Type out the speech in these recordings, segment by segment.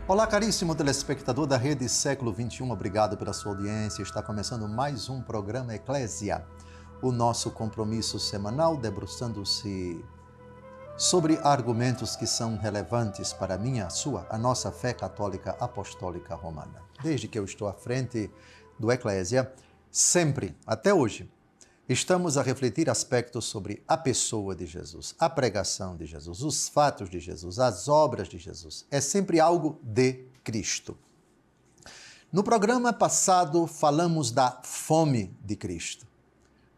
Olá, caríssimo telespectador da Rede Século XXI, obrigado pela sua audiência. Está começando mais um programa Eclésia, o nosso compromisso semanal debruçando-se sobre argumentos que são relevantes para a minha, a sua, a nossa fé católica apostólica romana. Desde que eu estou à frente do Eclésia, sempre, até hoje, estamos a refletir aspectos sobre a pessoa de Jesus, a pregação de Jesus, os fatos de Jesus, as obras de Jesus. É sempre algo de Cristo. No programa passado, falamos da fome de Cristo.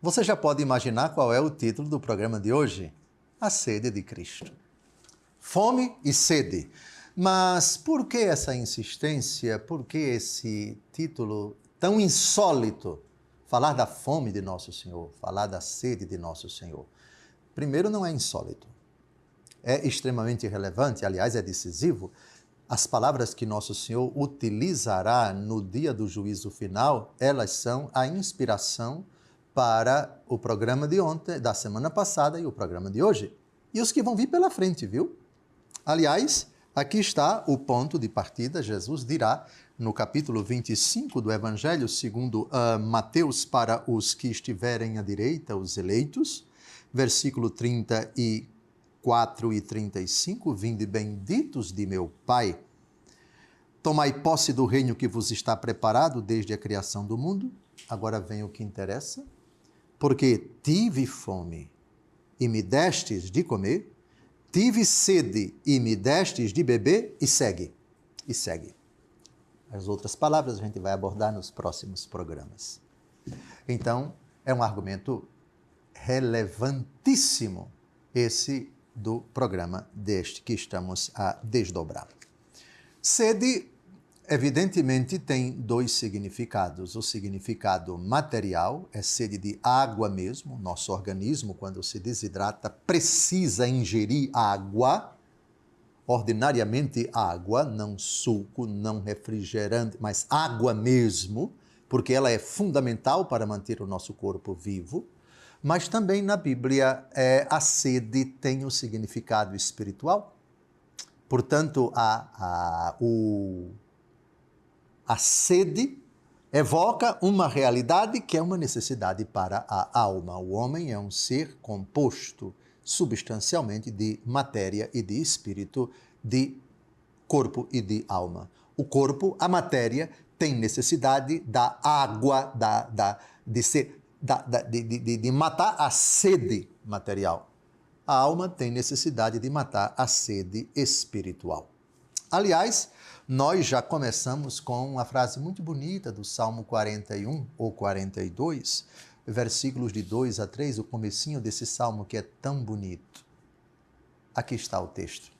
Você já pode imaginar qual é o título do programa de hoje? A sede de Cristo. Fome e sede. Mas por que essa insistência? Por que esse título tão insólito? Falar da fome de Nosso Senhor, falar da sede de Nosso Senhor. Primeiro, não é insólito. É extremamente relevante, aliás, é decisivo. As palavras que Nosso Senhor utilizará no dia do juízo final, elas são a inspiração para o programa de ontem, da semana passada e o programa de hoje. E os que vão vir pela frente, viu? Aliás, aqui está o ponto de partida. Jesus dirá no capítulo 25 do Evangelho, segundo Mateus, para os que estiverem à direita, os eleitos, versículo 34 e 35, vinde benditos de meu Pai, tomai posse do reino que vos está preparado desde a criação do mundo. Agora vem o que interessa, porque tive fome e me destes de comer, tive sede e me destes de beber, e segue. As outras palavras a gente vai abordar nos próximos programas. Então, é um argumento relevantíssimo esse do programa deste que estamos a desdobrar. Sede, evidentemente, tem dois significados. O significado material é sede de água mesmo. Nosso organismo, quando se desidrata, precisa ingerir água. Ordinariamente água, não suco, não refrigerante, mas água mesmo, porque ela é fundamental para manter o nosso corpo vivo. Mas também na Bíblia a sede tem o significado espiritual. Portanto, a sede evoca uma realidade que é uma necessidade para a alma. O homem é um ser composto substancialmente de matéria e de espírito, de corpo e de alma. O corpo, a matéria, tem necessidade da água, de matar a sede material. A alma tem necessidade de matar a sede espiritual. Aliás, nós já começamos com uma frase muito bonita do Salmo 41 ou 42, versículos de 2 a 3, o comecinho desse salmo que é tão bonito. Aqui está o texto.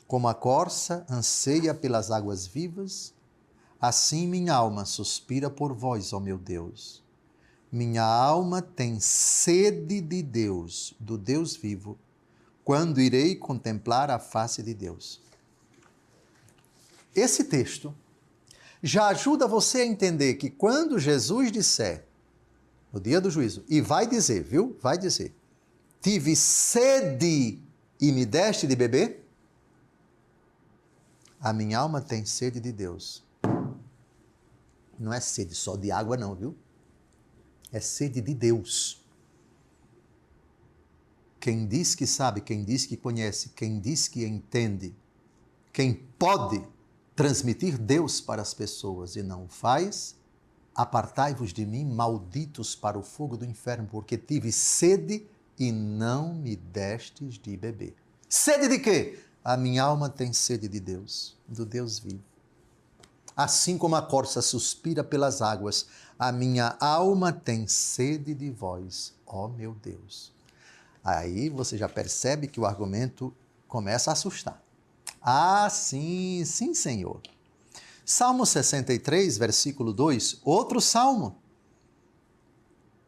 Como a corça anseia pelas águas vivas, assim minha alma suspira por vós, ó meu Deus. Minha alma tem sede de Deus, do Deus vivo, quando irei contemplar a face de Deus. Esse texto já ajuda você a entender que quando Jesus disser, no dia do juízo, e vai dizer, viu? Vai dizer, tive sede e me deste de beber? A minha alma tem sede de Deus. Não é sede só de água não, viu? É sede de Deus. Quem diz que sabe, quem diz que conhece, quem diz que entende, quem pode transmitir Deus para as pessoas e não faz, apartai-vos de mim, malditos para o fogo do inferno, porque tive sede e não me destes de beber. Sede de quê? A minha alma tem sede de Deus, do Deus vivo. Assim como a corça suspira pelas águas, a minha alma tem sede de vós, ó meu Deus. Aí você já percebe que o argumento começa a assustar. Ah, sim, sim, Senhor. Salmo 63, versículo 2, outro salmo.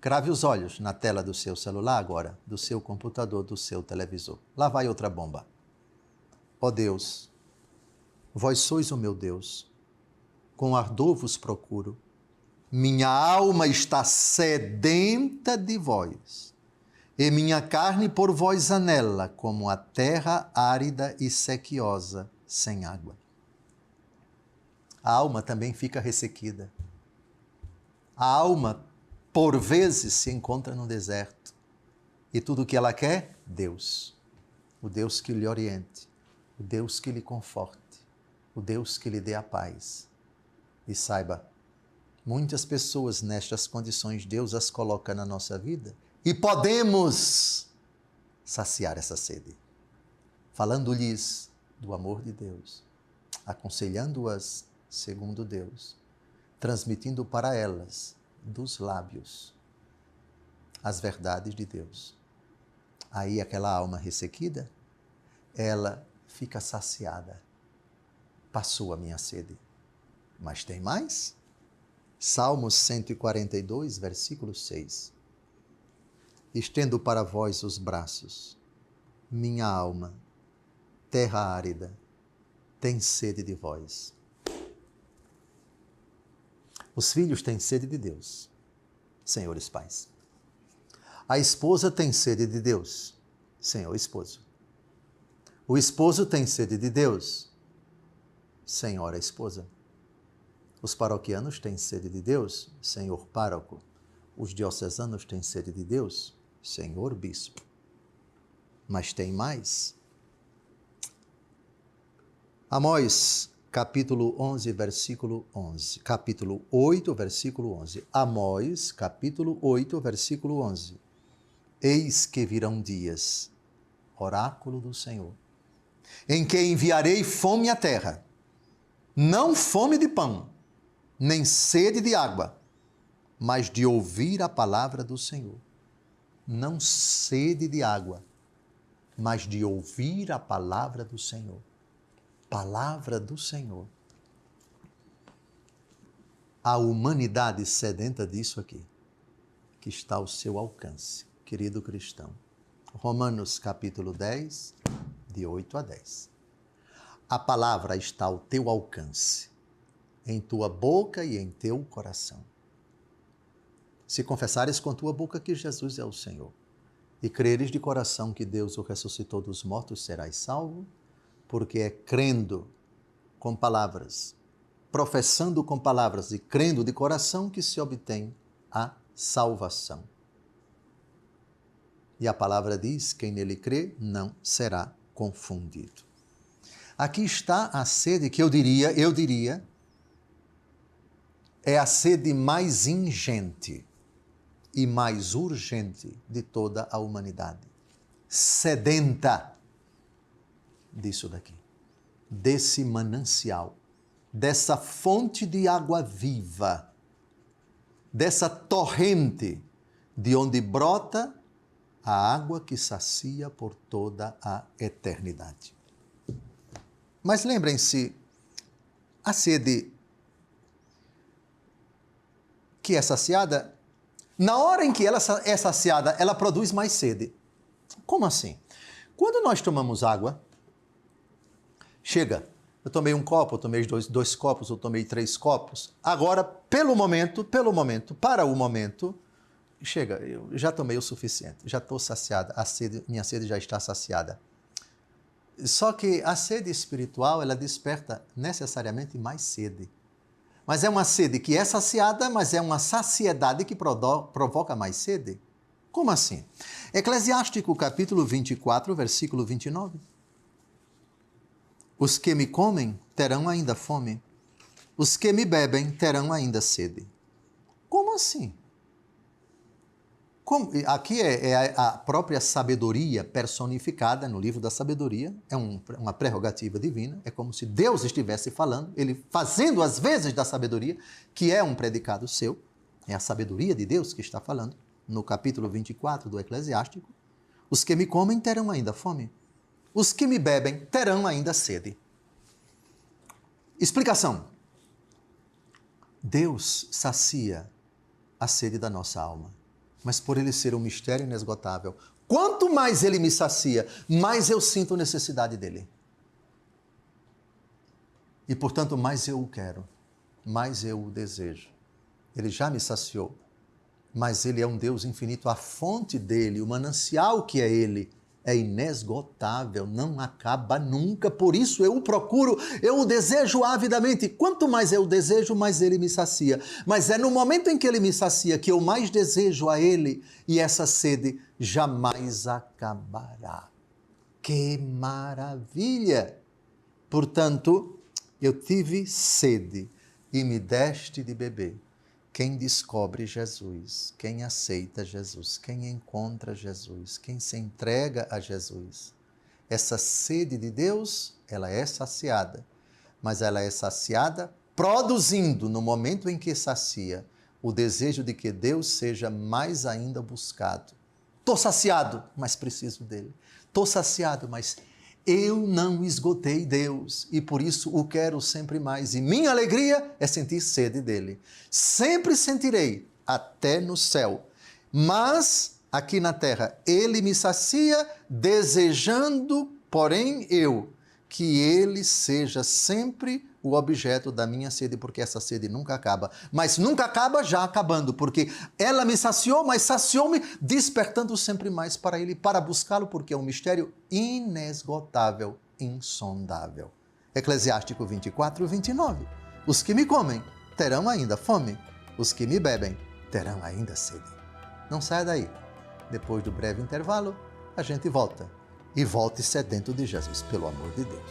Crave os olhos na tela do seu celular agora, do seu computador, do seu televisor. Lá vai outra bomba. Ó Deus, vós sois o meu Deus, com ardor vos procuro. Minha alma está sedenta de vós, e minha carne por vós anela, como a terra árida e sequiosa, sem água. a alma também fica ressequida. A alma, por vezes, se encontra no deserto. E tudo o que ela quer? Deus. O Deus que lhe oriente, o Deus que lhe conforte, o Deus que lhe dê a paz. E saiba, muitas pessoas nestas condições, Deus as coloca na nossa vida e podemos saciar essa sede, falando-lhes do amor de Deus, aconselhando-as segundo Deus, transmitindo para elas, dos lábios, as verdades de Deus. Aí aquela alma ressequida, ela fica saciada. Passou a minha sede. Mas tem mais? Salmos 142, versículo 6. Estendo para vós os braços, minha alma, terra árida, tem sede de vós. Os filhos têm sede de Deus, senhores pais. A esposa tem sede de Deus, senhor esposo. O esposo tem sede de Deus, senhora esposa. Os paroquianos têm sede de Deus, senhor pároco. Os diocesanos têm sede de Deus, senhor bispo. Mas tem mais. Amós, capítulo 11, versículo 11. Capítulo 8, versículo 11. Amós, capítulo 8, versículo 11. Eis que virão dias, oráculo do Senhor, em que enviarei fome à terra, não fome de pão, nem sede de água, mas de ouvir a palavra do Senhor. Não sede de água, mas de ouvir a palavra do Senhor. Palavra do Senhor. A humanidade sedenta disso aqui, que está ao seu alcance. Querido cristão, Romanos capítulo 10, de 8 a 10. A palavra está ao teu alcance, em tua boca e em teu coração. Se confessares com tua boca que Jesus é o Senhor, e creres de coração que Deus o ressuscitou dos mortos, serás salvo, porque é crendo com palavras, professando com palavras e crendo de coração que se obtém a salvação. E a palavra diz, quem nele crê não será confundido. Aqui está a sede que eu diria, é a sede mais ingente e mais urgente de toda a humanidade. Sedenta disso daqui, desse manancial, dessa fonte de água viva, dessa torrente de onde brota a água que sacia por toda a eternidade. Mas lembrem-se, a sede que é saciada, na hora em que ela é saciada, ela produz mais sede. Como assim? Quando nós tomamos água, chega, eu tomei um copo, eu tomei dois copos, eu tomei 3 copos, agora, para o momento, chega, eu já tomei o suficiente, já estou saciada, minha sede já está saciada. Só que a sede espiritual, ela desperta necessariamente mais sede. Mas é uma sede que é saciada, mas é uma saciedade que provoca mais sede. Como assim? Eclesiástico capítulo 24, versículo 29. Os que me comem terão ainda fome, os que me bebem terão ainda sede. Como assim? Aqui é a própria sabedoria personificada no livro da sabedoria, é uma prerrogativa divina, é como se Deus estivesse falando, ele fazendo as vezes da sabedoria, que é um predicado seu, é a sabedoria de Deus que está falando, no capítulo 24 do Eclesiástico. Os que me comem terão ainda fome, os que me bebem terão ainda sede. Explicação. Deus sacia a sede da nossa alma, mas por ele ser um mistério inesgotável, quanto mais ele me sacia, mais eu sinto necessidade dele. E, portanto, mais eu o quero, mais eu o desejo. Ele já me saciou, mas ele é um Deus infinito, a fonte dele, o manancial que é ele, é inesgotável, não acaba nunca, por isso eu o procuro, eu o desejo avidamente. Quanto mais eu o desejo, mais ele me sacia. Mas é no momento em que ele me sacia que eu mais desejo a ele, e essa sede jamais acabará. Que maravilha! Portanto, eu tive sede e me deste de beber. Quem descobre Jesus, quem aceita Jesus, quem encontra Jesus, quem se entrega a Jesus, essa sede de Deus, ela é saciada, mas ela é saciada produzindo, no momento em que sacia, o desejo de que Deus seja mais ainda buscado. Estou saciado, mas preciso dele. Estou saciado, mas eu não esgotei Deus e por isso o quero sempre mais. E minha alegria é sentir sede dele. Sempre sentirei até no céu. Mas aqui na terra ele me sacia, desejando, porém eu, que ele seja sempre o objeto da minha sede, porque essa sede nunca acaba. Mas nunca acaba já acabando, porque ela me saciou, mas saciou-me despertando sempre mais para ele, para buscá-lo, porque é um mistério inesgotável, insondável. Eclesiástico 24, 29. Os que me comem terão ainda fome, os que me bebem terão ainda sede. Não saia daí. Depois do breve intervalo, a gente volta. E volte sedento de Jesus, pelo amor de Deus.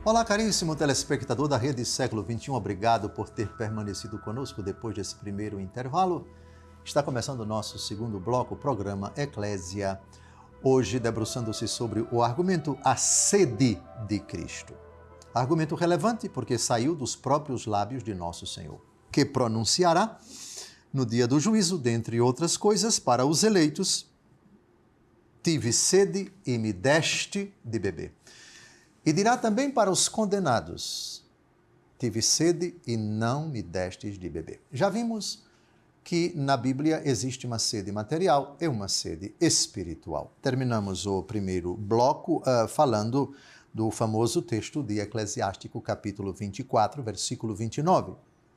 Olá, caríssimo telespectador da Rede Século XXI, obrigado por ter permanecido conosco depois desse primeiro intervalo. Está começando o nosso segundo bloco, o programa Eclésia, hoje debruçando-se sobre o argumento A Sede de Cristo. Argumento relevante porque saiu dos próprios lábios de nosso Senhor, que pronunciará no dia do juízo, dentre outras coisas, para os eleitos: tive sede e me deste de beber. E dirá também para os condenados: tive sede e não me destes de beber. Já vimos que na Bíblia existe uma sede material e uma sede espiritual. Terminamos o primeiro bloco falando do famoso texto de Eclesiástico, capítulo 24, versículo 29.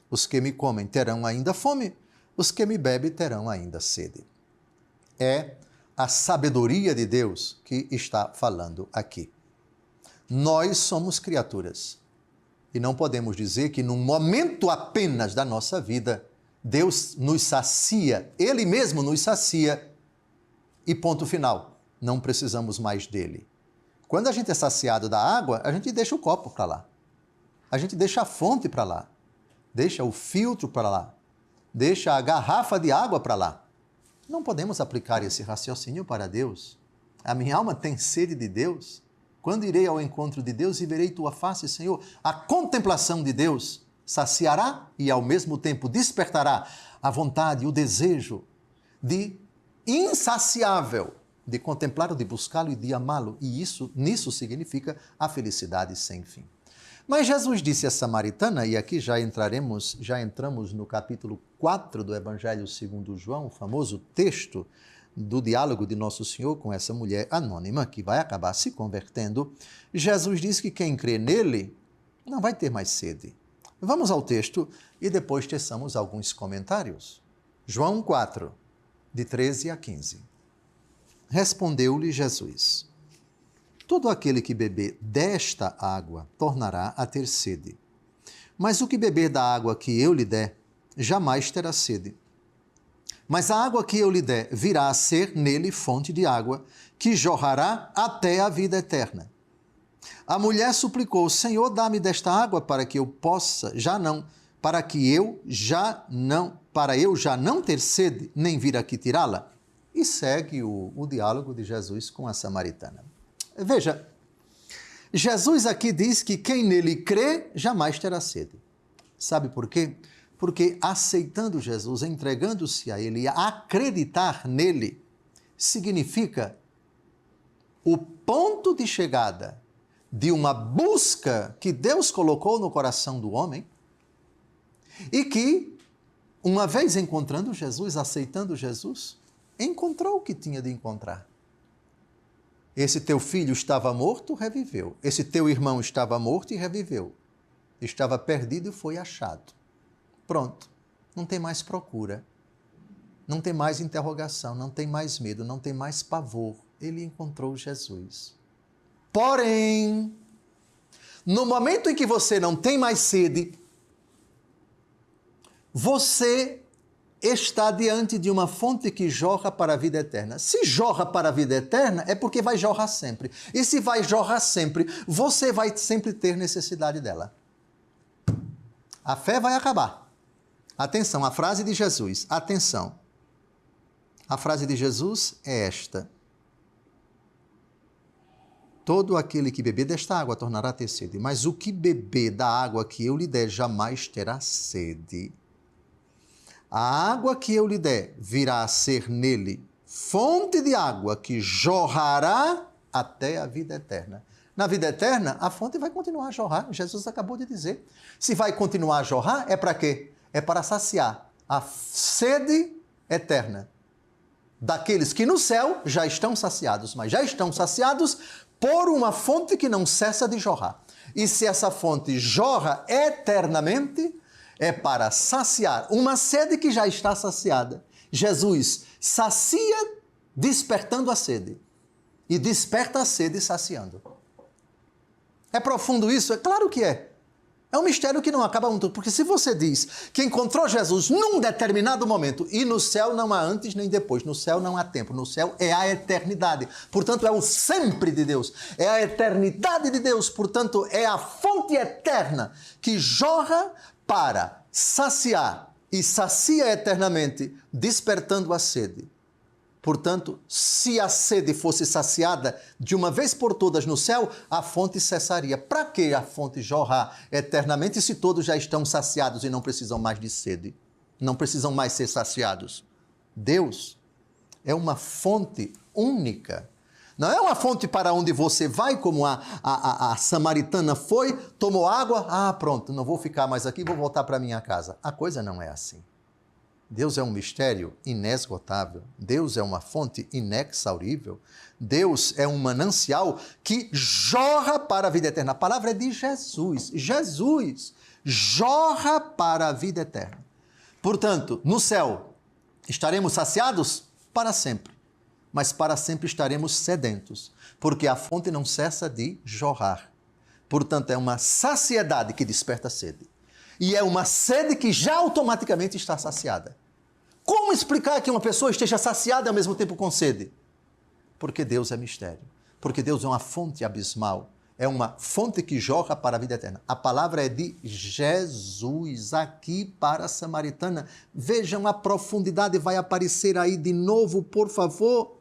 Os que me comem terão ainda fome, os que me bebem terão ainda sede. É a sabedoria de Deus que está falando aqui. Nós somos criaturas e não podemos dizer que num momento apenas da nossa vida Deus nos sacia, Ele mesmo nos sacia e ponto final, não precisamos mais dele. Quando a gente é saciado da água, a gente deixa o copo para lá, a gente deixa a fonte para lá, deixa o filtro para lá, deixa a garrafa de água para lá. Não podemos aplicar esse raciocínio para Deus. A minha alma tem sede de Deus. Quando irei ao encontro de Deus e verei tua face, Senhor, a contemplação de Deus saciará e ao mesmo tempo despertará a vontade, o desejo de insaciável de contemplá-lo, de buscá-lo e de amá-lo. E nisso significa a felicidade sem fim. Mas Jesus disse à samaritana, e aqui já entramos no capítulo 4 do Evangelho segundo João, o famoso texto do diálogo de Nosso Senhor com essa mulher anônima que vai acabar se convertendo. Jesus diz que quem crê nele não vai ter mais sede. Vamos ao texto e depois teçamos alguns comentários. João 4, de 13 a 15. Respondeu-lhe Jesus: todo aquele que beber desta água tornará a ter sede. Mas o que beber da água que eu lhe der, jamais terá sede. Mas a água que eu lhe der virá a ser nele fonte de água, que jorrará até a vida eterna. A mulher suplicou: Senhor, dá-me desta água para que eu já não ter sede, nem vir aqui tirá-la. E segue o diálogo de Jesus com a samaritana. Veja, Jesus aqui diz que quem nele crê jamais terá sede. Sabe por quê? Porque aceitando Jesus, entregando-se a ele, acreditar nele, significa o ponto de chegada de uma busca que Deus colocou no coração do homem e que, uma vez encontrando Jesus, aceitando Jesus, encontrou o que tinha de encontrar. Esse teu filho estava morto, reviveu. Esse teu irmão estava morto e reviveu. estava perdido e foi achado. Pronto, não tem mais procura, não tem mais interrogação, não tem mais medo, não tem mais pavor. Ele encontrou Jesus. Porém, no momento em que você não tem mais sede, você está diante de uma fonte que jorra para a vida eterna. Se jorra para a vida eterna, é porque vai jorrar sempre. E se vai jorrar sempre, você vai sempre ter necessidade dela. A fé vai acabar. Atenção, a frase de Jesus. Atenção. A frase de Jesus é esta: todo aquele que beber desta água tornará a ter sede, mas o que beber da água que eu lhe der jamais terá sede. A água que eu lhe der virá a ser nele fonte de água que jorrará até a vida eterna. Na vida eterna, a fonte vai continuar a jorrar. Jesus acabou de dizer. Se vai continuar a jorrar, é para quê? É para saciar a sede eterna daqueles que no céu já estão saciados, mas já estão saciados por uma fonte que não cessa de jorrar. E se essa fonte jorra eternamente, é para saciar uma sede que já está saciada. Jesus sacia despertando a sede e desperta a sede saciando. É profundo isso? É claro que é. É um mistério que não acaba muito, porque se você diz que encontrou Jesus num determinado momento, e no céu não há antes nem depois, no céu não há tempo, no céu é a eternidade, portanto é o sempre de Deus, é a eternidade de Deus, portanto é a fonte eterna que jorra para saciar e sacia eternamente, despertando a sede. Portanto, se a sede fosse saciada de uma vez por todas no céu, a fonte cessaria. Para que a fonte jorrar eternamente se todos já estão saciados e não precisam mais de sede? Não precisam mais ser saciados. Deus é uma fonte única. Não é uma fonte para onde você vai, como a samaritana foi, tomou água, pronto, não vou ficar mais aqui, vou voltar para minha casa. A coisa não é assim. Deus é um mistério inesgotável. Deus é uma fonte inexaurível. Deus é um manancial que jorra para a vida eterna. A palavra é de Jesus. Jesus jorra para a vida eterna. Portanto, no céu, estaremos saciados para sempre. Mas para sempre estaremos sedentos, porque a fonte não cessa de jorrar. Portanto, é uma saciedade que desperta a sede. E é uma sede que já automaticamente está saciada. Como explicar que uma pessoa esteja saciada e ao mesmo tempo com sede? Porque Deus é mistério. Porque Deus é uma fonte abismal. É uma fonte que jorra para a vida eterna. A palavra é de Jesus aqui para a samaritana. Vejam a profundidade, vai aparecer aí de novo, por favor.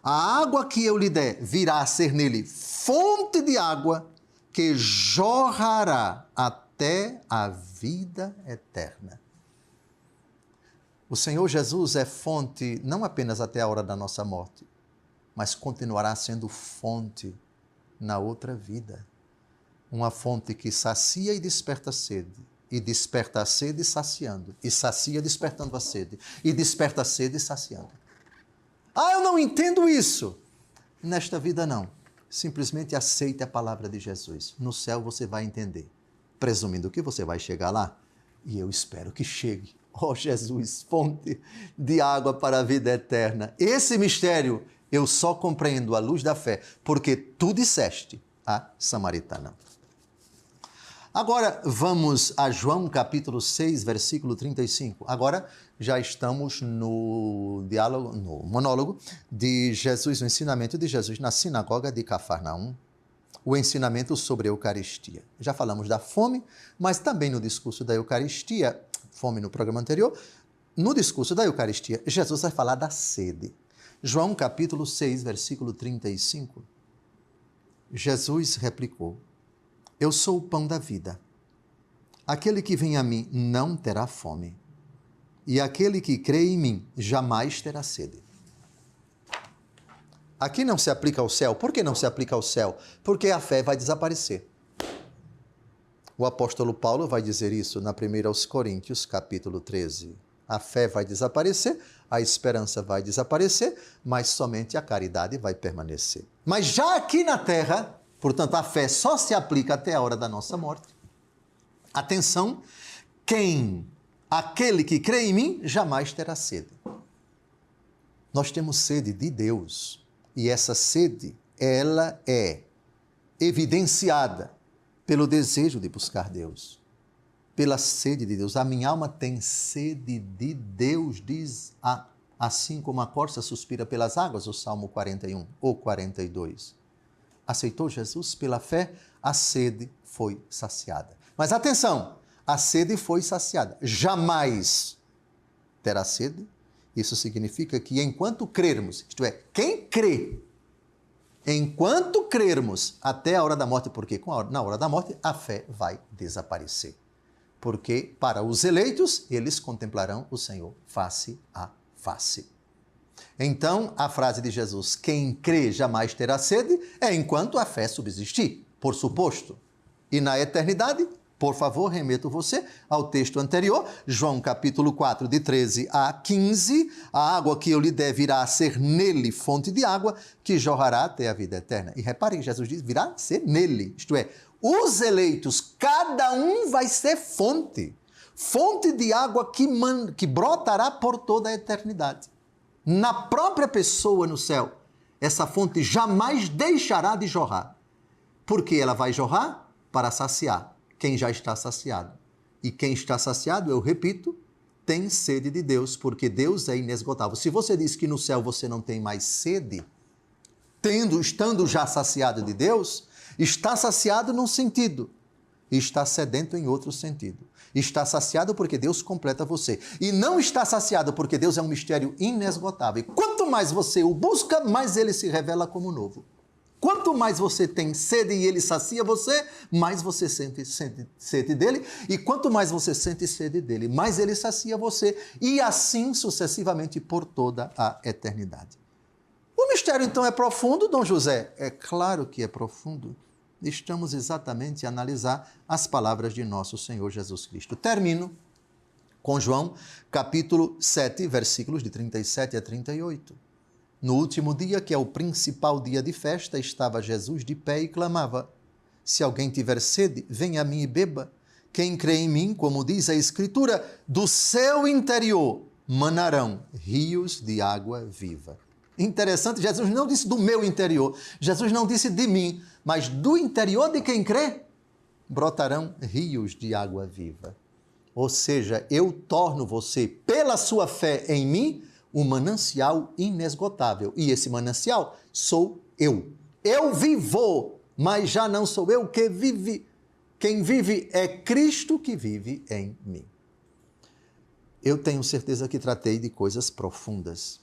A água que eu lhe der virá a ser nele fonte de água que jorrará até a vida eterna. O Senhor Jesus é fonte não apenas até a hora da nossa morte, mas continuará sendo fonte na outra vida. Uma fonte que sacia e desperta a sede, e desperta a sede saciando, e sacia despertando a sede, e desperta a sede saciando. Eu não entendo isso. Nesta vida não. Simplesmente aceite a palavra de Jesus. No céu você vai entender. Presumindo que você vai chegar lá, e eu espero que chegue. Jesus, fonte de água para a vida eterna. Esse mistério eu só compreendo à luz da fé, porque tu disseste à samaritana. Agora vamos a João capítulo 6, versículo 35. Agora já estamos no diálogo, no monólogo de Jesus, o ensinamento de Jesus na sinagoga de Cafarnaum, o ensinamento sobre a Eucaristia. Já falamos da fome, mas também no discurso da Eucaristia, fome no programa anterior, no discurso da Eucaristia, Jesus vai falar da sede. João capítulo 6, versículo 35. Jesus replicou: eu sou o pão da vida. Aquele que vem a mim não terá fome, e aquele que crê em mim jamais terá sede. Aqui não se aplica ao céu. Por que não se aplica ao céu? Porque a fé vai desaparecer. O apóstolo Paulo vai dizer isso na 1 aos Coríntios, capítulo 13. A fé vai desaparecer, a esperança vai desaparecer, mas somente a caridade vai permanecer. Mas já aqui na terra, portanto, a fé só se aplica até a hora da nossa morte. Atenção, aquele que crê em mim jamais terá sede. Nós temos sede de Deus e essa sede, ela é evidenciada pelo desejo de buscar Deus, pela sede de Deus. A minha alma tem sede de Deus, diz assim como a corça suspira pelas águas, o Salmo 41 ou 42. Aceitou Jesus pela fé, a sede foi saciada. Mas atenção, a sede foi saciada. Jamais terá sede. Isso significa que enquanto crermos, isto é, quem crê, enquanto crermos até a hora da morte, porque na hora da morte a fé vai desaparecer. Porque para os eleitos, eles contemplarão o Senhor face a face. Então, a frase de Jesus, quem crê jamais terá sede, é enquanto a fé subsistir, por suposto. E na eternidade, por favor, remeto você ao texto anterior, João capítulo 4, de 13 a 15, a água que eu lhe der virá a ser nele fonte de água, que jorrará até a vida eterna. E reparem, Jesus diz, virá a ser nele, isto é, os eleitos, cada um vai ser fonte de água que brotará por toda a eternidade. Na própria pessoa no céu, essa fonte jamais deixará de jorrar, porque ela vai jorrar para saciar quem já está saciado. E quem está saciado, eu repito, tem sede de Deus, porque Deus é inesgotável. Se você diz que no céu você não tem mais sede, estando já saciado de Deus, está saciado num sentido, e está sedento em outro sentido. Está saciado porque Deus completa você. E não está saciado porque Deus é um mistério inesgotável. E quanto mais você o busca, mais ele se revela como novo. Quanto mais você tem sede e ele sacia você, mais você sente sede dele. E quanto mais você sente sede dele, mais ele sacia você. E assim sucessivamente por toda a eternidade. O mistério então é profundo, Dom José? É claro que é profundo. Estamos exatamente a analisar as palavras de nosso Senhor Jesus Cristo. Termino com João, capítulo 7, versículos de 37 a 38. No último dia, que é o principal dia de festa, estava Jesus de pé e clamava: se alguém tiver sede, venha a mim e beba. Quem crê em mim, como diz a Escritura, do seu interior manarão rios de água viva. Interessante, Jesus não disse do meu interior, Jesus não disse de mim, mas do interior de quem crê, brotarão rios de água viva. Ou seja, eu torno você, pela sua fé em mim, um manancial inesgotável. E esse manancial sou eu. Eu vivo, mas já não sou eu que vive. Quem vive é Cristo que vive em mim. Eu tenho certeza que tratei de coisas profundas.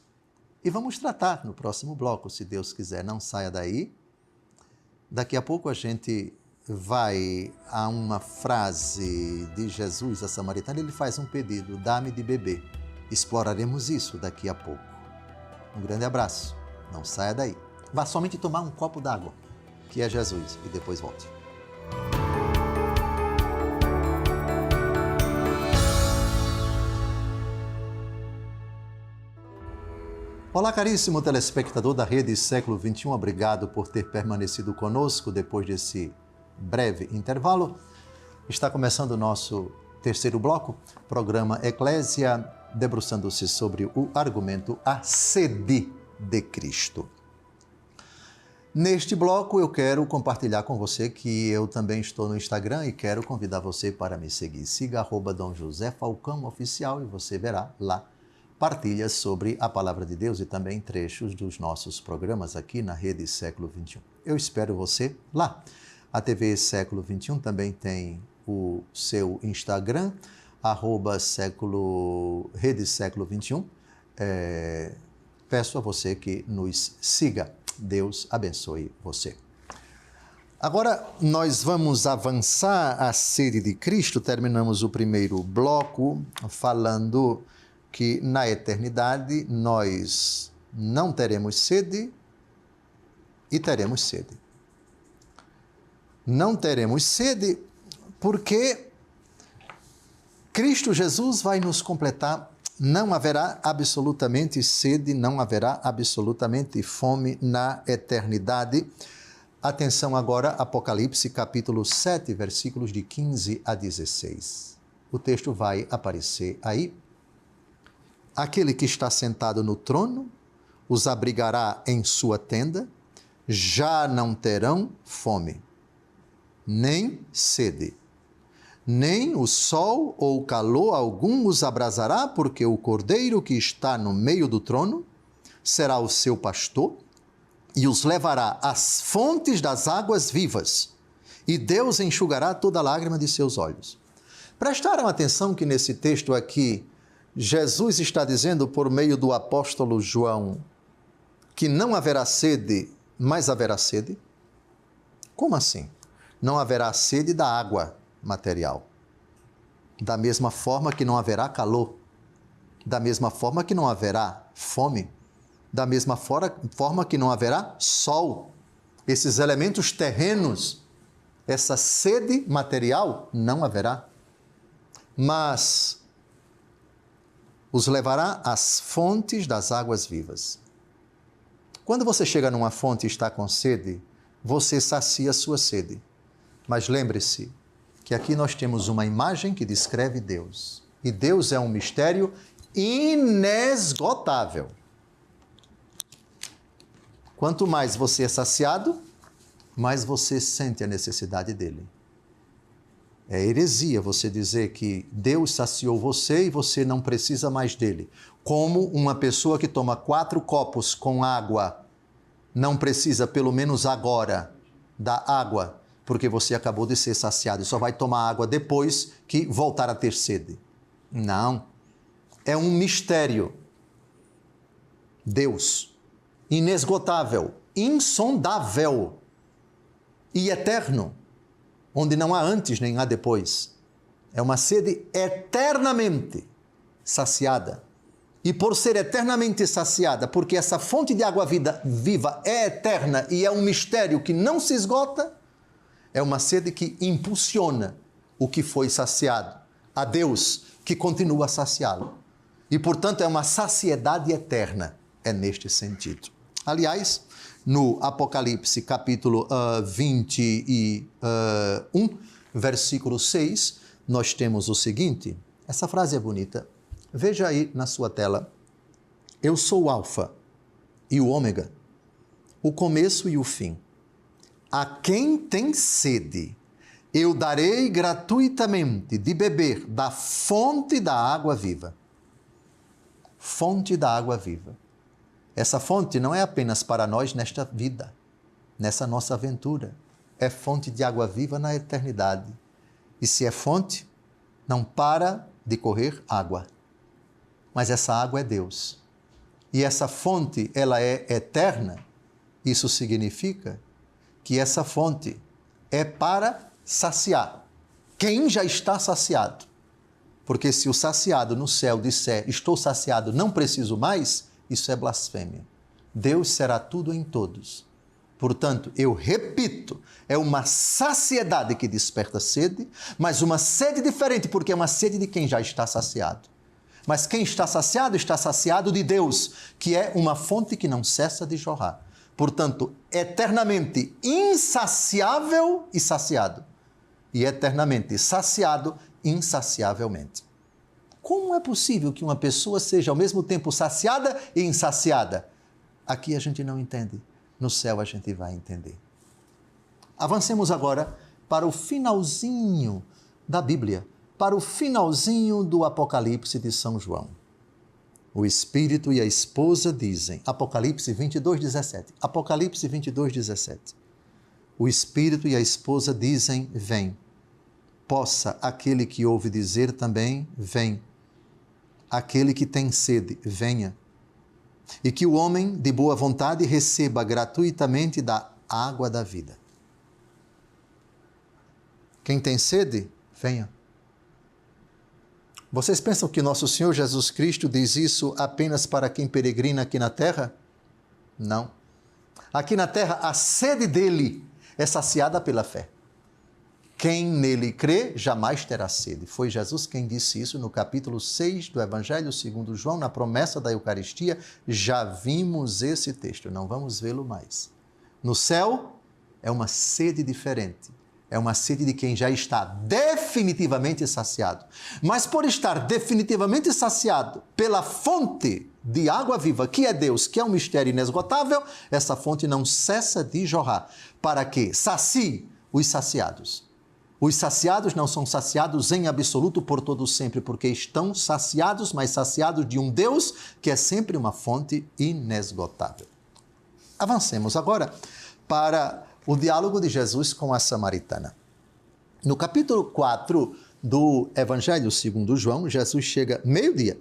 E vamos tratar no próximo bloco, se Deus quiser. Não saia daí. Daqui a pouco a gente vai a uma frase de Jesus, a samaritana. Ele faz um pedido: dá-me de beber. Exploraremos isso daqui a pouco. Um grande abraço. Não saia daí. Vá somente tomar um copo d'água, que é Jesus, e depois volte. Olá, caríssimo telespectador da Rede Século XXI. Obrigado por ter permanecido conosco depois desse breve intervalo. Está começando o nosso terceiro bloco, programa Eclésia, debruçando-se sobre o argumento A Sede de Cristo. Neste bloco eu quero compartilhar com você que eu também estou no Instagram e quero convidar você para me seguir. Siga @Dom José Falcão Oficial e você verá lá partilhas sobre a Palavra de Deus e também trechos dos nossos programas aqui na Rede Século XXI. Eu espero você lá. A TV Século XXI também tem o seu Instagram, Rede Século XXI. Peço a você que nos siga. Deus abençoe você. Agora nós vamos avançar a sede de Cristo. Terminamos o primeiro bloco falando que na eternidade nós não teremos sede e teremos sede. Não teremos sede porque Cristo Jesus vai nos completar. Não haverá absolutamente sede, não haverá absolutamente fome na eternidade. Atenção agora, Apocalipse capítulo 7, versículos de 15 a 16. O texto vai aparecer aí. Aquele que está sentado no trono os abrigará em sua tenda, já não terão fome, nem sede, nem o sol ou calor algum os abrasará, porque o Cordeiro que está no meio do trono será o seu pastor e os levará às fontes das águas vivas, e Deus enxugará toda lágrima de seus olhos. Prestaram atenção que nesse texto aqui, Jesus está dizendo por meio do apóstolo João que não haverá sede, mas haverá sede? Como assim? Não haverá sede da água material. Da mesma forma que não haverá calor. Da mesma forma que não haverá fome. Da mesma forma que não haverá sol. Esses elementos terrenos, essa sede material, não haverá. Mas os levará às fontes das águas vivas. Quando você chega numa fonte e está com sede, você sacia a sua sede. Mas lembre-se que aqui nós temos uma imagem que descreve Deus. E Deus é um mistério inesgotável. Quanto mais você é saciado, mais você sente a necessidade dele. É heresia você dizer que Deus saciou você e você não precisa mais dele. Como uma pessoa que toma 4 copos com água não precisa, pelo menos agora, da água, porque você acabou de ser saciado e só vai tomar água depois que voltar a ter sede. Não. É um mistério. Deus, inesgotável, insondável e eterno, onde não há antes nem há depois. É uma sede eternamente saciada. E por ser eternamente saciada, porque essa fonte de água viva é eterna e é um mistério que não se esgota, é uma sede que impulsiona o que foi saciado a Deus, que continua a saciá-lo. E, portanto, é uma saciedade eterna. É neste sentido. Aliás, no Apocalipse, capítulo 21, versículo 6, nós temos o seguinte, essa frase é bonita, veja aí na sua tela, eu sou o Alfa e o Ômega, o começo e o fim. A quem tem sede, eu darei gratuitamente de beber da fonte da água viva. Fonte da água viva. Essa fonte não é apenas para nós nesta vida, nessa nossa aventura. É fonte de água viva na eternidade. E se é fonte, não para de correr água. Mas essa água é Deus. E essa fonte, ela é eterna. Isso significa que essa fonte é para saciar quem já está saciado. Porque se o saciado no céu disser, estou saciado, não preciso mais, isso é blasfêmia. Deus será tudo em todos. Portanto, eu repito, é uma saciedade que desperta sede, mas uma sede diferente, porque é uma sede de quem já está saciado. Mas quem está saciado de Deus, que é uma fonte que não cessa de jorrar. Portanto, eternamente insaciável e saciado. E eternamente saciado insaciavelmente. Como é possível que uma pessoa seja ao mesmo tempo saciada e insaciada? Aqui a gente não entende. No céu a gente vai entender. Avancemos agora para o finalzinho da Bíblia, para o finalzinho do Apocalipse de São João. O Espírito e a esposa dizem, Apocalipse 22, 17. Apocalipse 22, 17. O Espírito e a esposa dizem, vem. Possa aquele que ouve dizer também, vem. Aquele que tem sede, venha. E que o homem de boa vontade receba gratuitamente da água da vida. Quem tem sede, venha. Vocês pensam que nosso Senhor Jesus Cristo diz isso apenas para quem peregrina aqui na terra? Não. Aqui na terra, a sede dele é saciada pela fé. Quem nele crê, jamais terá sede. Foi Jesus quem disse isso no capítulo 6 do Evangelho segundo João, na promessa da Eucaristia. Já vimos esse texto, não vamos vê-lo mais. No céu, é uma sede diferente. É uma sede de quem já está definitivamente saciado. Mas por estar definitivamente saciado pela fonte de água viva, que é Deus, que é um mistério inesgotável, essa fonte não cessa de jorrar, para que sacie os saciados. Os saciados não são saciados em absoluto por todo sempre, porque estão saciados, mas saciados de um Deus que é sempre uma fonte inesgotável. Avancemos agora para o diálogo de Jesus com a samaritana. No capítulo 4 do Evangelho segundo João, Jesus chega meio-dia.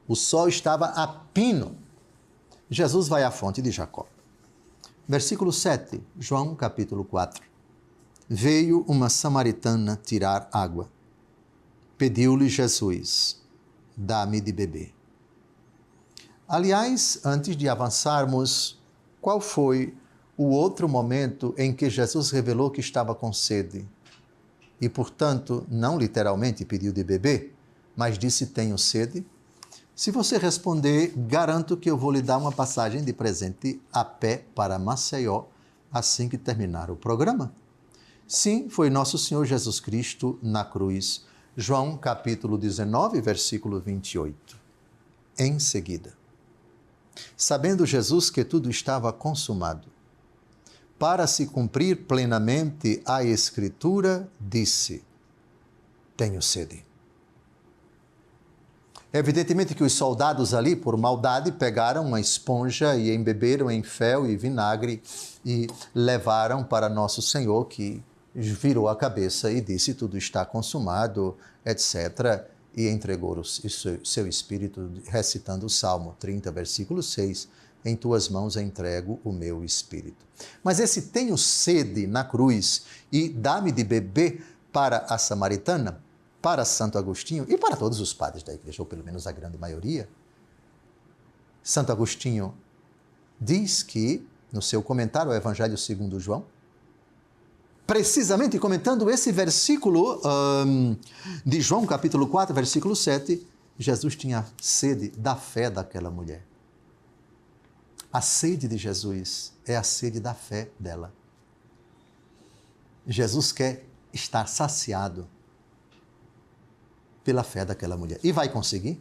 O sol estava a pino. Jesus vai à fonte de Jacó. Versículo 7, João capítulo 4. Veio uma samaritana tirar água. Pediu-lhe Jesus, dá-me de beber. Aliás, antes de avançarmos, qual foi o outro momento em que Jesus revelou que estava com sede? E, portanto, não literalmente pediu de beber, mas disse, tenho sede? Se você responder, garanto que eu vou lhe dar uma passagem de presente a pé para Maceió, assim que terminar o programa. Sim, foi nosso Senhor Jesus Cristo na cruz. João capítulo 19, versículo 28. Em seguida, sabendo Jesus que tudo estava consumado, para se cumprir plenamente a Escritura, disse, tenho sede. Evidentemente que os soldados ali, por maldade, pegaram uma esponja e embeberam em fel e vinagre e levaram para nosso Senhor, que virou a cabeça e disse, tudo está consumado, etc., e entregou o seu espírito, recitando o Salmo 30, versículo 6, em tuas mãos entrego o meu espírito. Mas esse tenho sede na cruz e dá-me de beber para a samaritana, para Santo Agostinho e para todos os padres da igreja, ou pelo menos a grande maioria, Santo Agostinho diz que, no seu comentário ao Evangelho segundo João, precisamente comentando esse versículo de João, capítulo 4, versículo 7, Jesus tinha sede da fé daquela mulher. A sede de Jesus é a sede da fé dela. Jesus quer estar saciado pela fé daquela mulher. E vai conseguir,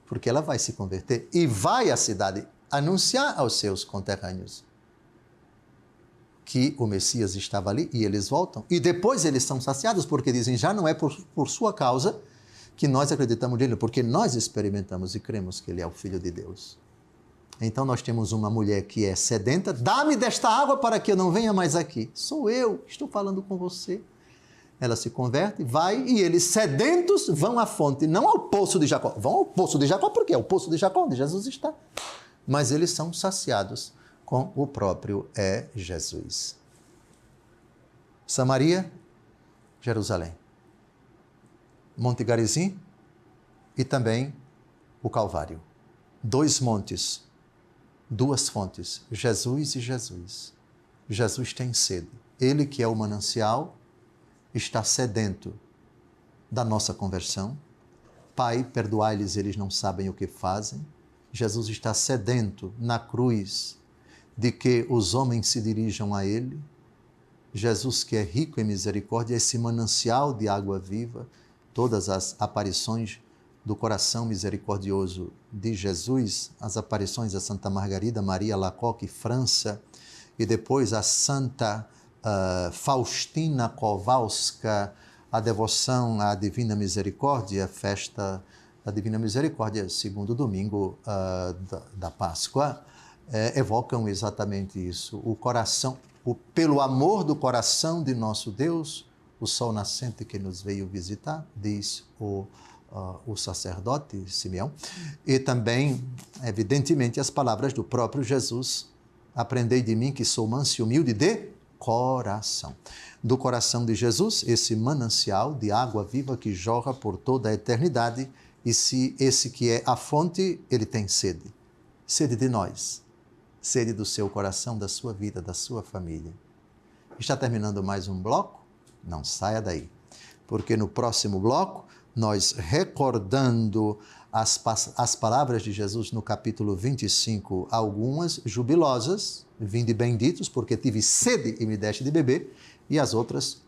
porque ela vai se converter e vai à cidade anunciar aos seus conterrâneos que o Messias estava ali e eles voltam. E depois eles são saciados porque dizem, já não é por sua causa que nós acreditamos nele, porque nós experimentamos e cremos que ele é o Filho de Deus. Então nós temos uma mulher que é sedenta, dá-me desta água para que eu não venha mais aqui. Sou eu, estou falando com você. Ela se converte, vai e eles sedentos vão à fonte, não ao poço de Jacó. Vão ao poço de Jacó porque é o poço de Jacó onde Jesus está. Mas eles são saciados com o próprio Jesus. Samaria, Jerusalém. Monte Garizim e também o Calvário. 2 montes, 2 fontes, Jesus e Jesus. Jesus tem sede. Ele que é o manancial está sedento da nossa conversão. Pai, perdoai-lhes, eles não sabem o que fazem. Jesus está sedento na cruz de que os homens se dirijam a Ele. Jesus, que é rico em misericórdia, esse manancial de água viva, todas as aparições do coração misericordioso de Jesus, as aparições a Santa Margarida Maria Lacoque, França, e depois a Santa Faustina Kowalska, a devoção à Divina Misericórdia, a festa da Divina Misericórdia, segundo domingo da Páscoa, evocam exatamente isso. O coração, pelo amor do coração de nosso Deus, o sol nascente que nos veio visitar, diz o sacerdote Simeão, e também, evidentemente, as palavras do próprio Jesus, aprendei de mim que sou manso e humilde de coração. Do coração de Jesus, esse manancial de água viva que jorra por toda a eternidade, e se esse que é a fonte, ele tem sede. Sede de nós, sede do seu coração, da sua vida, da sua família. Está terminando mais um bloco? Não saia daí, porque no próximo bloco, nós recordando as palavras de Jesus no capítulo 25, algumas jubilosas, vinde benditos, porque tive sede e me deste de beber, e as outras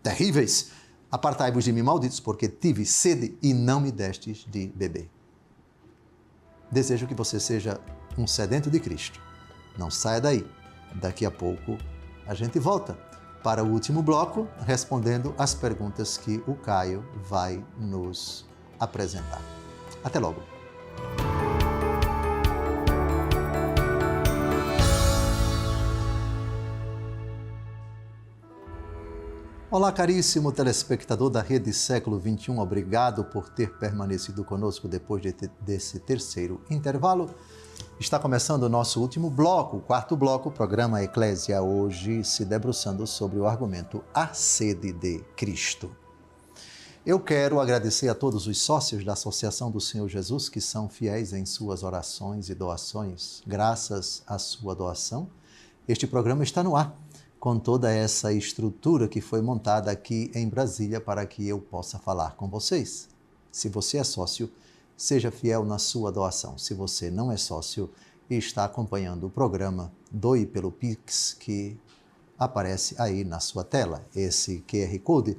terríveis, apartai-vos de mim, malditos, porque tive sede e não me destes de beber. Desejo que você seja um sedento de Cristo. Não saia daí. Daqui a pouco a gente volta para o último bloco, respondendo as perguntas que o Caio vai nos apresentar. Até logo. Olá, caríssimo telespectador da Rede Século XXI. Obrigado por ter permanecido conosco depois desse terceiro intervalo. Está começando o nosso último bloco, o quarto bloco, o programa Eclésia, hoje se debruçando sobre o argumento A Sede de Cristo. Eu quero agradecer a todos os sócios da Associação do Senhor Jesus que são fiéis em suas orações e doações. Graças à sua doação, este programa está no ar, com toda essa estrutura que foi montada aqui em Brasília para que eu possa falar com vocês. Se você é sócio, seja fiel na sua doação. Se você não é sócio e está acompanhando o programa, doe pelo Pix que aparece aí na sua tela. Esse QR Code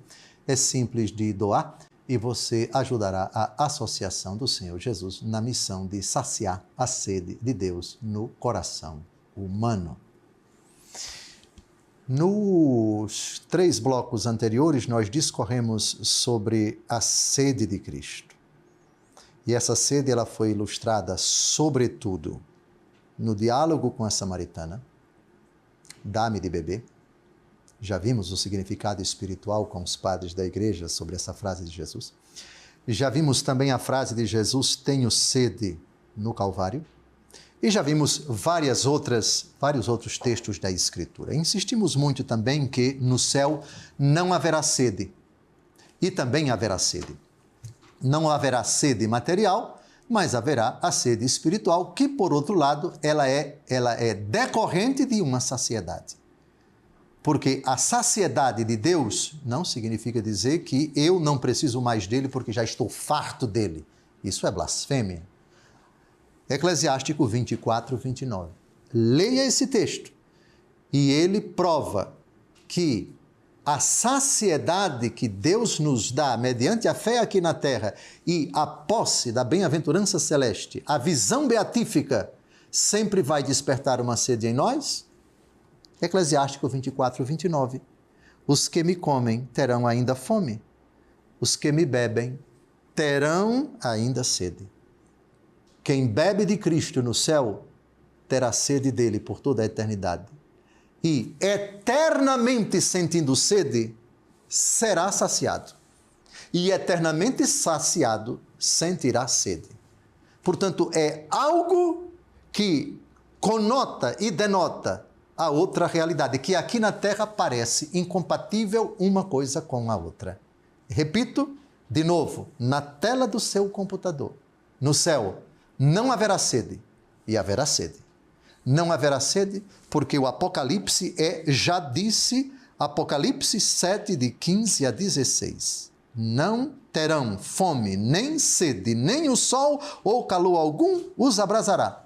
é simples de doar e você ajudará a Associação do Senhor Jesus na missão de saciar a sede de Deus no coração humano. Nos 3 blocos anteriores, nós discorremos sobre a sede de Cristo. E essa sede ela foi ilustrada, sobretudo, no diálogo com a samaritana, dá-me de beber. Já vimos o significado espiritual com os padres da igreja sobre essa frase de Jesus. Já vimos também a frase de Jesus, tenho sede, no Calvário. E já vimos vários outros textos da Escritura. Insistimos muito também que no céu não haverá sede. E também haverá sede. Não haverá sede material, mas haverá a sede espiritual, que, por outro lado, ela é decorrente de uma saciedade. Porque a saciedade de Deus não significa dizer que eu não preciso mais dele porque já estou farto dele. Isso é blasfêmia. Eclesiástico 24, 29. Leia esse texto e ele prova que a saciedade que Deus nos dá mediante a fé aqui na terra e a posse da bem-aventurança celeste, a visão beatífica, sempre vai despertar uma sede em nós? Eclesiástico 24, 29. Os que me comem terão ainda fome, os que me bebem terão ainda sede. Quem bebe de Cristo no céu terá sede dele por toda a eternidade. E eternamente sentindo sede, será saciado. E eternamente saciado, sentirá sede. Portanto, é algo que conota e denota a outra realidade, que aqui na Terra parece incompatível uma coisa com a outra. Repito, de novo, na tela do seu computador. No céu, não haverá sede e haverá sede. Não haverá sede porque o Apocalipse já disse, Apocalipse 7, de 15 a 16. Não terão fome, nem sede, nem o sol ou calor algum os abrasará.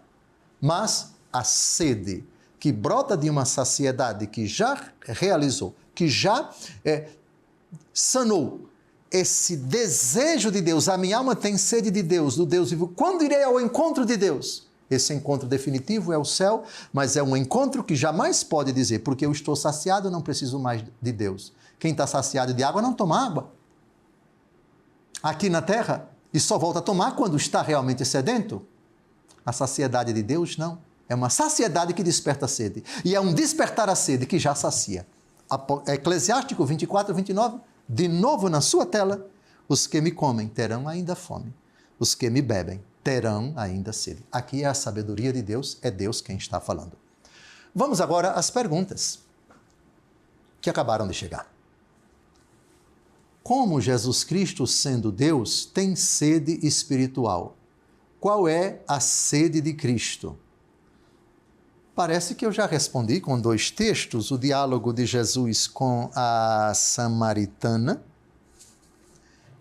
Mas a sede que brota de uma saciedade que já realizou, que já sanou esse desejo de Deus, a minha alma tem sede de Deus, do Deus vivo. Quando irei ao encontro de Deus? Esse encontro definitivo é o céu, mas é um encontro que jamais pode dizer, porque eu estou saciado, não preciso mais de Deus. Quem está saciado de água não toma água. Aqui na terra, e só volta a tomar quando está realmente sedento. A saciedade de Deus, não. É uma saciedade que desperta a sede. E é um despertar a sede que já sacia. Eclesiástico 24, 29, de novo na sua tela, os que me comem terão ainda fome. Os que me bebem terão ainda sede. Aqui é a sabedoria de Deus, é Deus quem está falando. Vamos agora às perguntas que acabaram de chegar. Como Jesus Cristo, sendo Deus, tem sede espiritual? Qual é a sede de Cristo? Parece que eu já respondi com 2 textos, o diálogo de Jesus com a samaritana,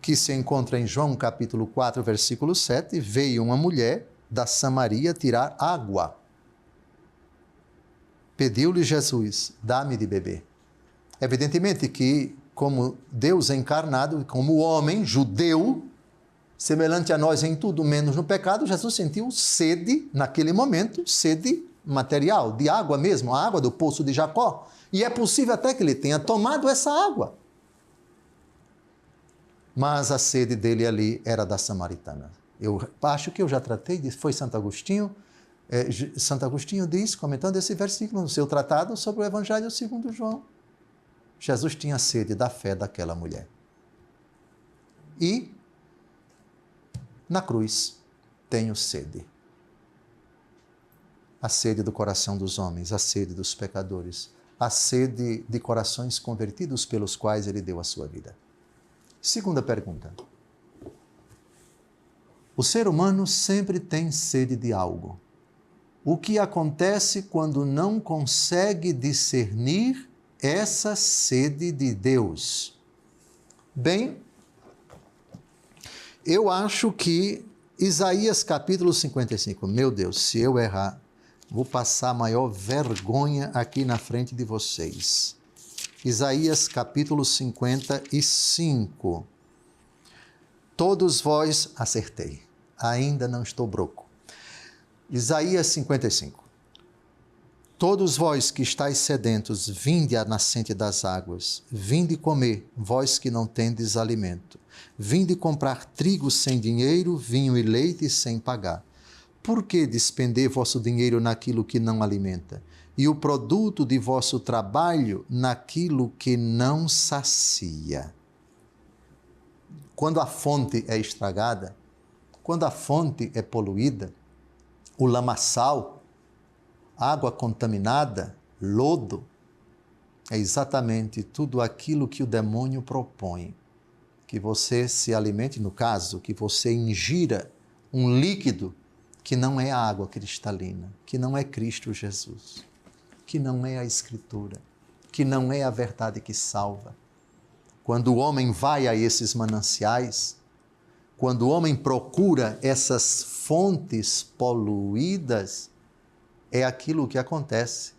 que se encontra em João capítulo 4, versículo 7, veio uma mulher da Samaria tirar água. Pediu-lhe Jesus, dá-me de beber. Evidentemente que, como Deus encarnado, como homem judeu, semelhante a nós em tudo, menos no pecado, Jesus sentiu sede, naquele momento, sede material, de água mesmo, a água do poço de Jacó. E é possível até que ele tenha tomado essa água. Mas a sede dele ali era da samaritana. Eu acho que eu já tratei disso, foi Santo Agostinho. Santo Agostinho diz, comentando esse versículo no seu tratado sobre o Evangelho segundo João, Jesus tinha sede da fé daquela mulher. E na cruz tenho sede. A sede do coração dos homens, a sede dos pecadores, a sede de corações convertidos pelos quais ele deu a sua vida. Segunda pergunta. O ser humano sempre tem sede de algo. O que acontece quando não consegue discernir essa sede de Deus? Bem, eu acho que Isaías capítulo 55, meu Deus, se eu errar, vou passar a maior vergonha aqui na frente de vocês. Isaías capítulo 55. Todos vós, acertei, ainda não estou broco. Isaías 55. Todos vós que estáis sedentos, vinde à nascente das águas, vinde comer, vós que não tendes alimento. Vinde comprar trigo sem dinheiro, vinho e leite sem pagar. Por que despender vosso dinheiro naquilo que não alimenta, e o produto de vosso trabalho naquilo que não sacia? Quando a fonte é estragada, quando a fonte é poluída, o lamaçal, água contaminada, lodo, é exatamente tudo aquilo que o demônio propõe. Que você se alimente, no caso, que você ingira um líquido que não é a água cristalina, que não é Cristo Jesus, que não é a Escritura, que não é a verdade que salva. Quando o homem vai a esses mananciais, quando o homem procura essas fontes poluídas, é aquilo que acontece.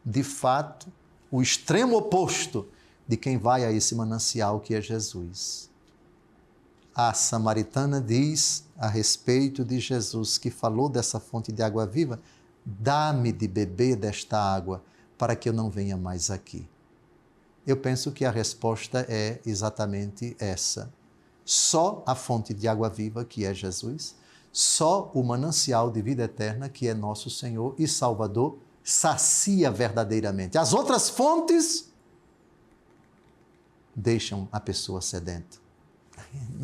De fato, o extremo oposto de quem vai a esse manancial que é Jesus. A samaritana diz a respeito de Jesus, que falou dessa fonte de água viva, dá-me de beber desta água, para que eu não venha mais aqui. Eu penso que a resposta é exatamente essa. Só a fonte de água viva, que é Jesus, só o manancial de vida eterna, que é nosso Senhor e Salvador, sacia verdadeiramente. As outras fontes deixam a pessoa sedenta.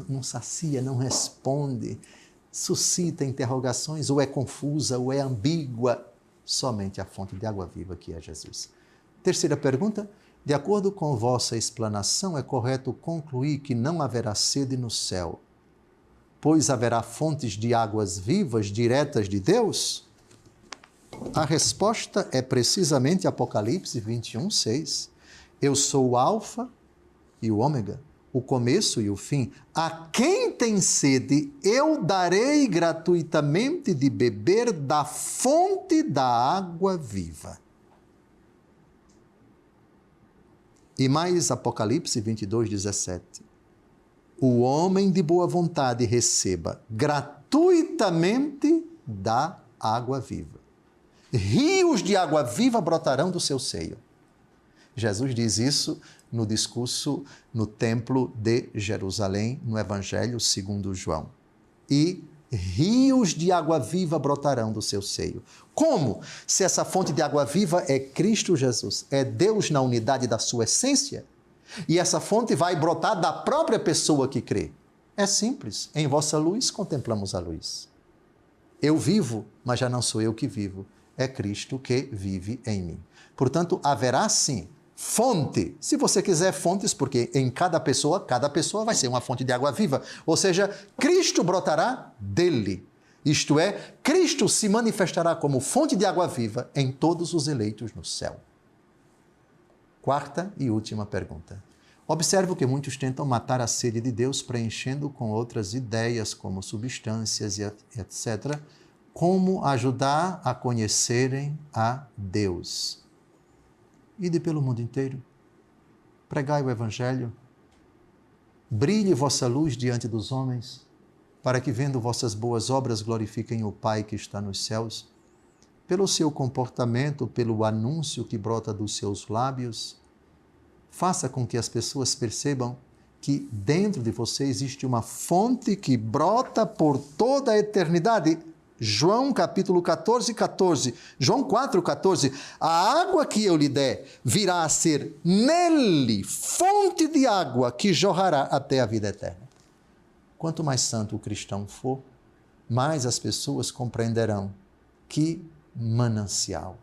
Não sacia, não responde, suscita interrogações, ou é confusa, ou é ambígua. Somente a fonte de água viva, que é Jesus. Terceira pergunta. De acordo com vossa explanação, é correto concluir que não haverá sede no céu, pois haverá fontes de águas vivas diretas de Deus? A resposta é precisamente Apocalipse 21, 6. Eu sou o Alfa e o Ômega, o começo e o fim. A quem tem sede, eu darei gratuitamente de beber da fonte da água viva. E mais Apocalipse 22, 17. O homem de boa vontade receba gratuitamente da água viva. Rios de água viva brotarão do seu seio. Jesus diz isso no discurso no templo de Jerusalém, no Evangelho segundo João. E rios de água viva brotarão do seu seio. Como? Se essa fonte de água viva é Cristo Jesus, é Deus na unidade da sua essência, e essa fonte vai brotar da própria pessoa que crê. É simples. Em vossa luz contemplamos a luz. Eu vivo, mas já não sou eu que vivo. É Cristo que vive em mim. Portanto, haverá sim fonte. Se você quiser fontes, porque em cada pessoa vai ser uma fonte de água viva. Ou seja, Cristo brotará dele. Isto é, Cristo se manifestará como fonte de água viva em todos os eleitos no céu. Quarta e última pergunta. Observo que muitos tentam matar a sede de Deus preenchendo com outras ideias, como substâncias e etc., como ajudar a conhecerem a Deus. Ide pelo mundo inteiro, pregai o Evangelho, brilhe vossa luz diante dos homens, para que, vendo vossas boas obras, glorifiquem o Pai que está nos céus. Pelo seu comportamento, pelo anúncio que brota dos seus lábios, faça com que as pessoas percebam que dentro de você existe uma fonte que brota por toda a eternidade. João capítulo 14, 14. João 4, 14. A água que eu lhe der virá a ser nele fonte de água que jorrará até a vida eterna. Quanto mais santo o cristão for, mais as pessoas compreenderão que manancial,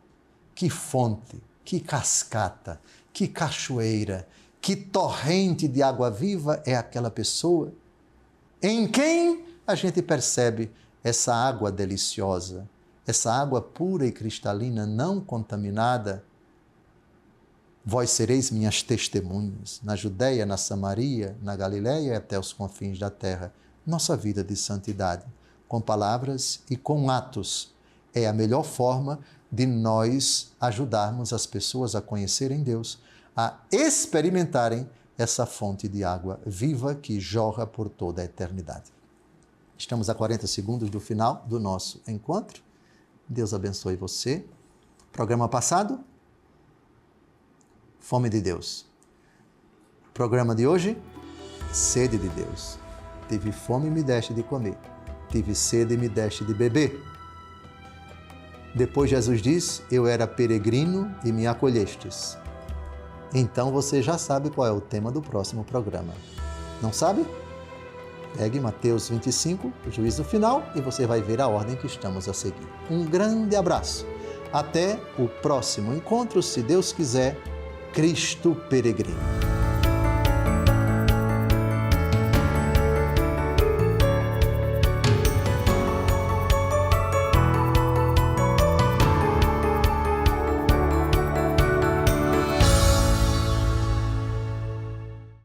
que fonte, que cascata, que cachoeira, que torrente de água viva é aquela pessoa em quem a gente percebe essa água deliciosa, essa água pura e cristalina, não contaminada. Vós sereis minhas testemunhas, na Judéia, na Samaria, na Galiléia e até os confins da terra. Nossa vida de santidade, com palavras e com atos, é a melhor forma de nós ajudarmos as pessoas a conhecerem Deus, a experimentarem essa fonte de água viva que jorra por toda a eternidade. Estamos a 40 segundos do final do nosso encontro. Deus abençoe você. Programa passado, Fome de Deus. Programa de hoje, Sede de Deus. Tive fome e me deste de comer. Tive sede e me deste de beber. Depois Jesus diz, eu era peregrino e me acolhestes. Então você já sabe qual é o tema do próximo programa. Não sabe? Pegue Mateus 25, o juízo final, e você vai ver a ordem que estamos a seguir. Um grande abraço. Até o próximo encontro, se Deus quiser, Cristo Peregrino.